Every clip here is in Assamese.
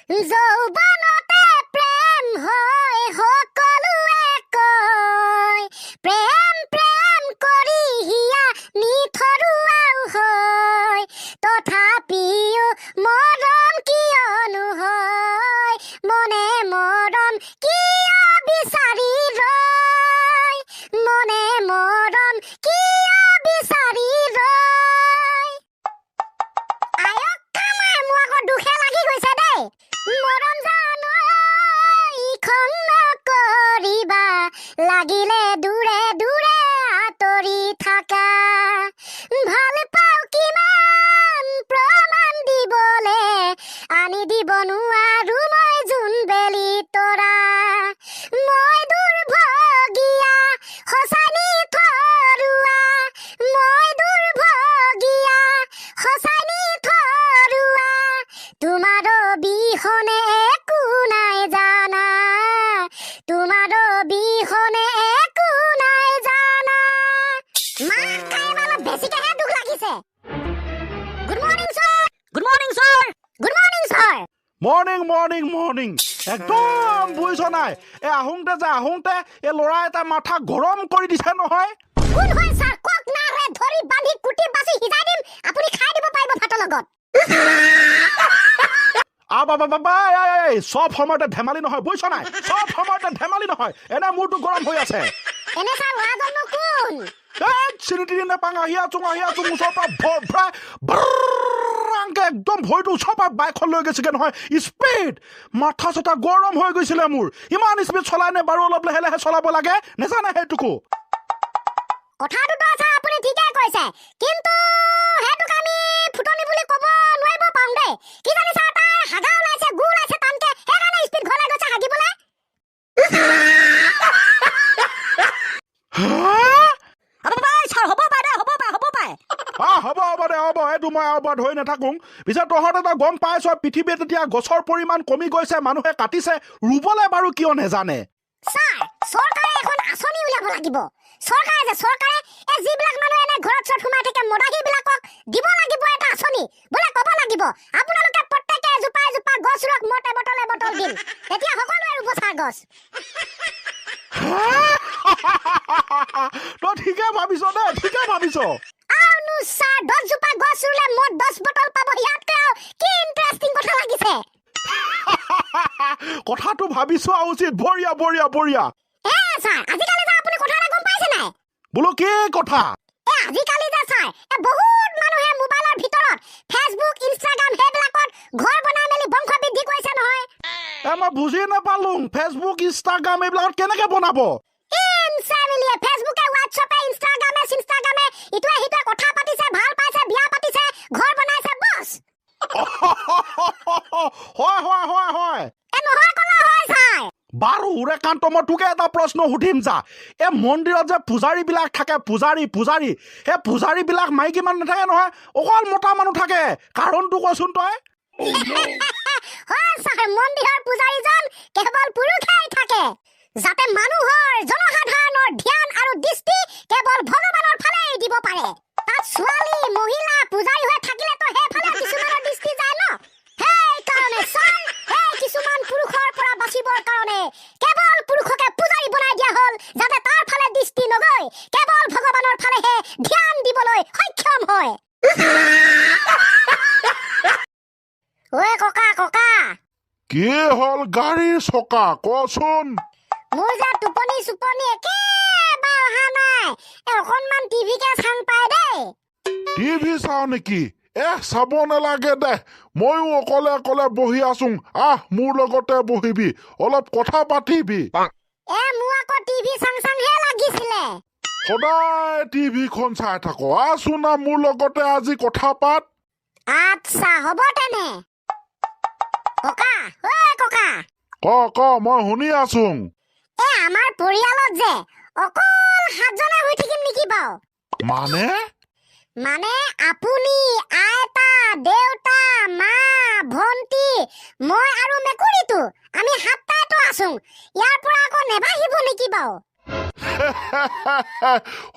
যৌৱনতে প্ৰেম হয় সকলোৱে কয় প্ৰেম প্ৰেম কৰি হিয়া নিথৰুৱাও হয় তথাপিও মৰম কিয়নো হয় মনে মৰম কিয় বিচাৰি ৰয় মনে মৰম কিয় বিচাৰি ৰয় আয়ক কামাই মোৰ আকৌ দুখে লাগি গৈছে দেই মৰম জানৈ ইখন নকৰিবা লাগিলে দূৰে দূৰে আঁতৰি থাকা ভাল পাওঁ কিমান প্ৰমাণ দিবলে আনি দিব নোৱাৰো মই জোনবেলি তৰা মই দুৰ্ভগীয়া সঁচাই নিথৰুৱা মই দুৰ্ভগীয়া সঁচাই নিথৰুৱা তোমাৰ বিহনে একো নাই জানা তোমাৰ বিহনে একো নাই জানা মাৰ খাই অলপ বেছিকেহে দুখ লাগিছে good morning sir good morning sir good morning sir morning morning morning একদম বুজিছ নাই আহোঁতে এই ল'ৰা এটা মাথা গৰম কৰি দিছে নহয় কোন হয় ছাৰ কক নাৰে ধৰি বান্ধি কুটি বাছি সিজাই দিম আপুনি খাই দিব পাৰিব ভাতৰ লগত বাবা চব সময়তে ধেমালি নহয় বুজিছ নাই চব সময়তে ধেমালি নহয় এনে মূৰটো গৰম হৈ আছে এনে ছাৰ ল'ৰাজননো কোন চিৰিটি নেপাং আহি আছো ওচৰৰ পৰা ভৰাংকে একদম ভৰিটো ওচৰৰ পৰা বাইকখন লৈ গৈছেগে নহয় স্পীড মাথা চাথা গৰম হৈ গৈছিলে মোৰ ইমান স্পীড চলাই নে বাৰু অলপ লাহে লাহে চলাব লাগে নেজানে সেইটোকো কথাটোতো ছাৰ আপুনি ঠিকে কৈছে কিন্তু সেইটোক আমি ফুটনি বুলি ক'ব নোৱাৰিব পাৰোঁ দেই কি জানি ছাৰ তাৰ হাগা ওলাইছে গু ওলাইছে টানকে সেইকাৰণে স্পীড ঘৰলৈ গৈছে হাগিবলৈ হ'ব এইটো মই আৰু ধৰি নাথাকো পিছে তহঁতে তই গম পাইছ পৃথিৱীত এতিয়া গছৰ পৰিমাণ কমি গৈছে মানুহে কাটিছে ৰুবলৈ বাৰু কিয় নেজানে ছাৰ চৰকাৰে এখন আঁচনি উলিয়াব লাগিব চৰকাৰে এই যিবিলাক মানুহ এনে ঘৰত সোমাই থাকে মদাহীবিলাকক দিব লাগিব এটা আঁচনি বোলে ক'ব লাগিব আপোনালোকে প্ৰত্যেকে এজোপা গছ ৰুৱক মতে বটলে বটল দিম তেতিয়া সকলোৱে ৰুব ছাৰ গছ তই ঠিকে ভাবিছ দেই ঠিকে ভাবিছ আউনো ছাৰ 10 জোপা গছ ৰুলে মোৰ 10 বটল পাব ইয়াতকৈ কি ইণ্টাৰেষ্টিং কথা লাগিছে কথাটো ভাবি চোৱা উচিত বঢ়িয়া ছাৰ আজিকালি যে আপুনি কথা এটা গম পাইছে নাই বোলো কি কথা আজিকালি যে ছাৰ বহুত মানুহে মোবাইলৰ ভিতৰত ফেচবুক ইনষ্টাগ্ৰাম সেইবিলাকত ঘৰ বনাই মেলি বংশ বৃদ্ধি কৰিছে নহয় মই বুজি নাপালো ফেচবুক ইনষ্টাগ্ৰাম এইবিলাকত কেনেকে বনাব ফেচবুকে হোৱাটছএপে ইনষ্টাগ্ৰামে ইটোৱে সিটোৱে কথা পাতিছে ভাল পাইছে বিয়া পাতিছে ঘৰ বনাইছে বছ হয় নহয় কলা হয় ছাৰ বাৰু ৰেকান্ত মই তোকে এটা প্ৰশ্ন সুধিম যা এই মন্দিৰত যে পূজাৰীবিলাক থাকে পূজাৰী সেই পূজাৰীবিলাক মাইকী মানুহ নাথাকে নহয় অকল মতা মানুহ থাকে কাৰণটো কচোন তই হয় ছাৰ মন্দিৰৰ পূজাৰীজন কেৱল পুৰুষেই থাকে যাতে মানুহৰ জনসাধাৰণৰ ধ্যান আৰু দৃষ্টি কেৱল ভগৱানৰ ফালেই দিব পাৰে তাত ছোৱালী মহিলা পূজাৰী হৈ থাকিলেতো সেইফালে কিছুমানৰ দৃষ্টি যায় ন সেইকাৰণে ছাৰ কিছুমান পুৰুষৰ পৰা বাচিবৰ কাৰণে কেৱল পুৰুষকে পূজাৰী বনাই দিয়া হ'ল যাতে তাৰ ফালে দৃষ্টি নগৈ কেৱল ভগৱানৰ ফালেহে ধ্যান দিবলৈ সক্ষম হয় ঐ ককা কি হ'ল গাড়ীৰ চকা কচোন মোৰ যে টোপনি একেবাৰে অহা নাই অকণমান টিভিকে চাং পাই দেই টিভি চাওঁ নেকি চাব নালাগে দে ময়ো অকলে বহি আছো মোৰ লগতে বহিবি অলপ কথা পাতিবি মোৰ আকৌ টিভি চাংহে লাগিছিলে সদায় টিভিখন চাই থাক আছোন না মোৰ লগতে আজি কথা পাত আচ্ছা হ'ব তেনে ককা ক মই শুনি আছো আমাৰ পৰিয়ালত যে অকল 7 জনে হৈ থাকিম নেকি বাও মানে আপুনি আইতা দেউতা মা ভন্টি মই আৰু মেকুৰীটো আমি 7টাইতো আছো ইয়াৰ পৰা আকৌ নেবাহিব নেকি বাও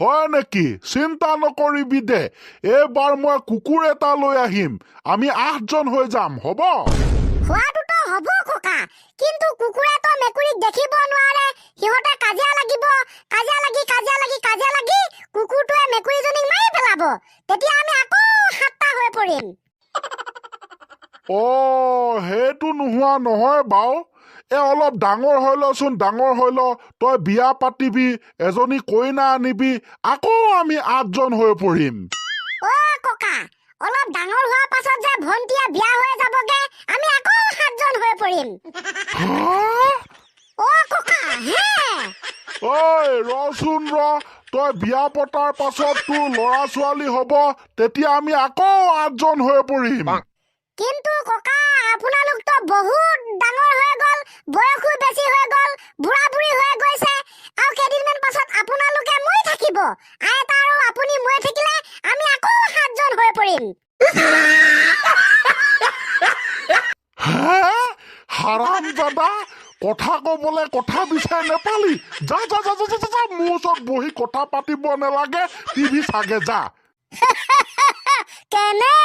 হয় নেকি চিন্তা নকৰিবি দে এবাৰ মই কুকুৰ এটা লৈ আহিম আমি 8জন হৈ যাম হ'ব খোৱাটোতো হ'ব ককা কিন্তু কুকুৰে তো মেকুৰীক দেখিব নোৱাৰে সিহঁতে কাজিয়া লাগি কুকুৰটোৱে মেকুৰীজনীক মাৰি পেলাব তেতিয়া আমি আকৌ সাতটা হৈ পৰিম সেইটো নোহোৱা নহয় বাও অলপ ডাঙৰ হৈ লচোন ডাঙৰ হৈ ল তই বিয়া পাতিবি এজনী কইনা আনিবি আকৌ আমি 8জন হৈ পৰিম ককা অলপ ডাঙৰ হোৱাৰ পাছত যে ভন্টিয়ে বিয়া হৈ যাবগে আমি আকৌ 7জন হৈ পৰিম ককা হে ৰচোন তই বিয়া পতাৰ পাছত তোৰ ল'ৰা ছোৱালী হ'ব তেতিয়া আমি আকৌ 8জন হৈ পৰিম কিন্তু ককা আপোনালোক তো বহুত ডাঙৰ হৈ গল বয়সো বেছি হৈ গল বুঢ়া বুঢ়ী হৈ গৈছে আৰু কেইদিনমান পাছত আপোনালোকে মই থাকিব আইতা আৰু আপুনি মই থাকিলে আমি আকৌ 7জন হৈ পৰিম হাৰামজাদা কথা কবলে কথা বিচাৰি নেপালি যা মোৰ ওচৰত বহি কথা পাতিব নালাগে টিভি চাগে যা কেনে